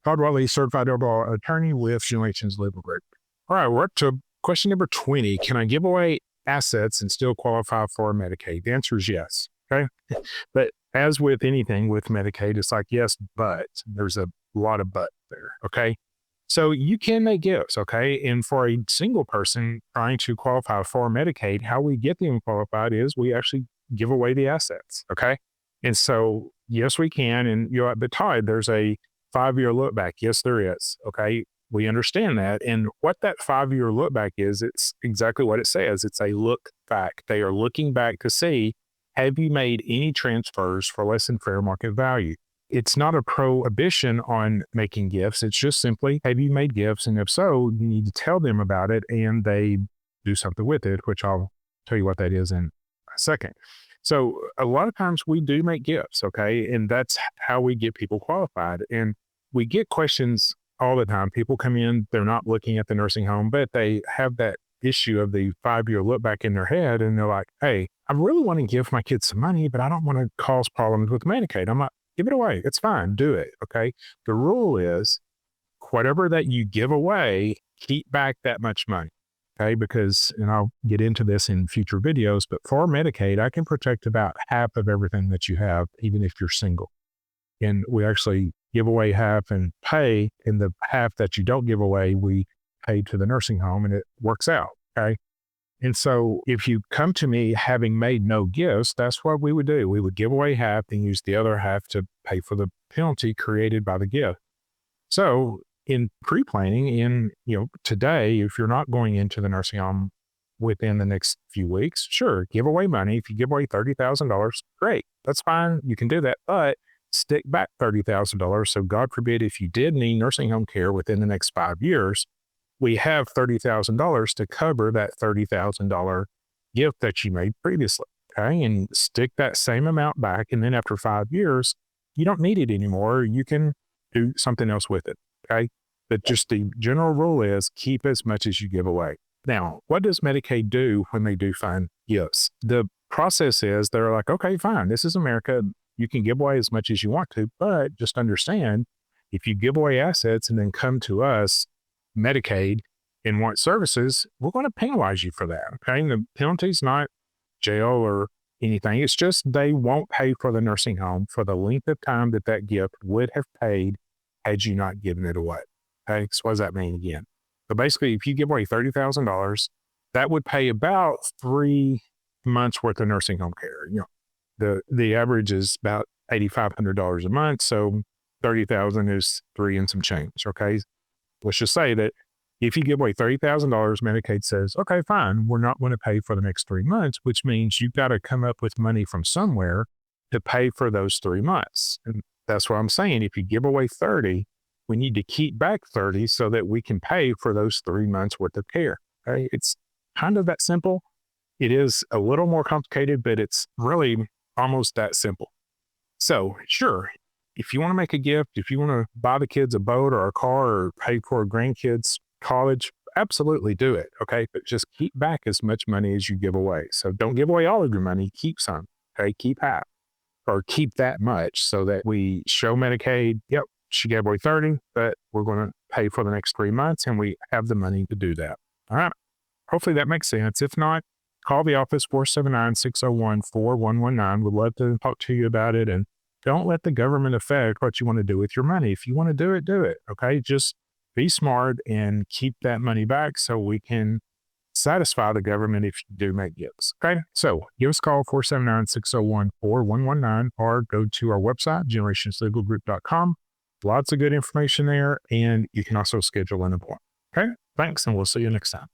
Todd Whatley, certified overall attorney with Generations Legal Group. All right, we're up to question number 20. Can I give away assets and still qualify for Medicaid? The answer is yes. Okay. But as with anything with Medicaid, it's like, yes, but there's a lot of but there. Okay. So you can make gifts. Okay. And for a single person trying to qualify for Medicaid, how we get them qualified is we actually give away the assets. Okay. And so, yes, we can. And you're like, but Todd, there's a 5-year look back. Yes, there is. Okay. We understand that. And what that 5-year look back is, it's exactly what it says. It's a look back. They are looking back to see, have you made any transfers for less than fair market value? It's not a prohibition on making gifts. It's just simply, have you made gifts? And if so, you need to tell them about it and they do something with it, which I'll tell you what that is in a second. So a lot of times we do make gifts, okay? And that's how we get people qualified. And we get questions all the time. People come in, they're not looking at the nursing home, but they have that issue of the 5-year look back in their head. And they're like, hey, I really want to give my kids some money, but I don't want to cause problems with Medicaid. I'm like, give it away. It's fine. Do it. Okay. The rule is whatever that you give away, keep back that much money. Okay. Because, and I'll get into this in future videos, but for Medicaid, I can protect about half of everything that you have, even if you're single. And we actually give away half and pay, and the half that you don't give away, we pay to the nursing home, and it works out. Okay. And so if you come to me having made no gifts, that's what we would do. We would give away half and use the other half to pay for the penalty created by the gift. So in pre-planning, today, if you're not going into the nursing home within the next few weeks, sure, give away money. If you give away $30,000, great. That's fine. You can do that. But stick back $30,000. So God forbid, if you did need nursing home care within the next 5 years, we have $30,000 to cover that $30,000 gift that you made previously. Okay. And stick that same amount back. And then after 5 years, you don't need it anymore. You can do something else with it. Okay. But just the general rule is keep as much as you give away. Now, what does Medicaid do when they do find gifts? The process is they're like, okay, fine. This is America. You can give away as much as you want to, but just understand, if you give away assets and then come to us, Medicaid, and want services, we're going to penalize you for that. Okay. And the penalty's not jail or anything. It's just they won't pay for the nursing home for the length of time that that gift would have paid had you not given it away. Okay. So what does that mean again? So basically, if you give away $30,000, that would pay about 3 months worth of nursing home care. The average is about $8,500 a month. So 30,000 is 3 and some change. Okay. Let's just say that if you give away $30,000, Medicaid says, okay, fine, we're not going to pay for the next 3 months, which means you've got to come up with money from somewhere to pay for those 3 months. And that's what I'm saying. If you give away 30, we need to keep back 30 so that we can pay for those 3 months worth of care. Okay. It's kind of that simple. It is a little more complicated, but it's really almost that simple. So sure, if you want to make a gift, if you want to buy the kids a boat or a car or pay for grandkids' college, absolutely do it. Okay. But just keep back as much money as you give away. So don't give away all of your money. Keep some. Okay. Keep half or keep that much so that we show Medicaid, yep, she gave away 30, but we're going to pay for the next 3 months and we have the money to do that. All right. Hopefully that makes sense. If not, call the office 479-601-4119. We'd love to talk to you about it. And don't let the government affect what you want to do with your money. If you want to do it, do it. Okay. Just be smart and keep that money back so we can satisfy the government if you do make gifts. Okay. So give us a call 479-601-4119 or go to our website, generationslegalgroup.com. Lots of good information there. And you can also schedule an appointment. Okay. Thanks. And we'll see you next time.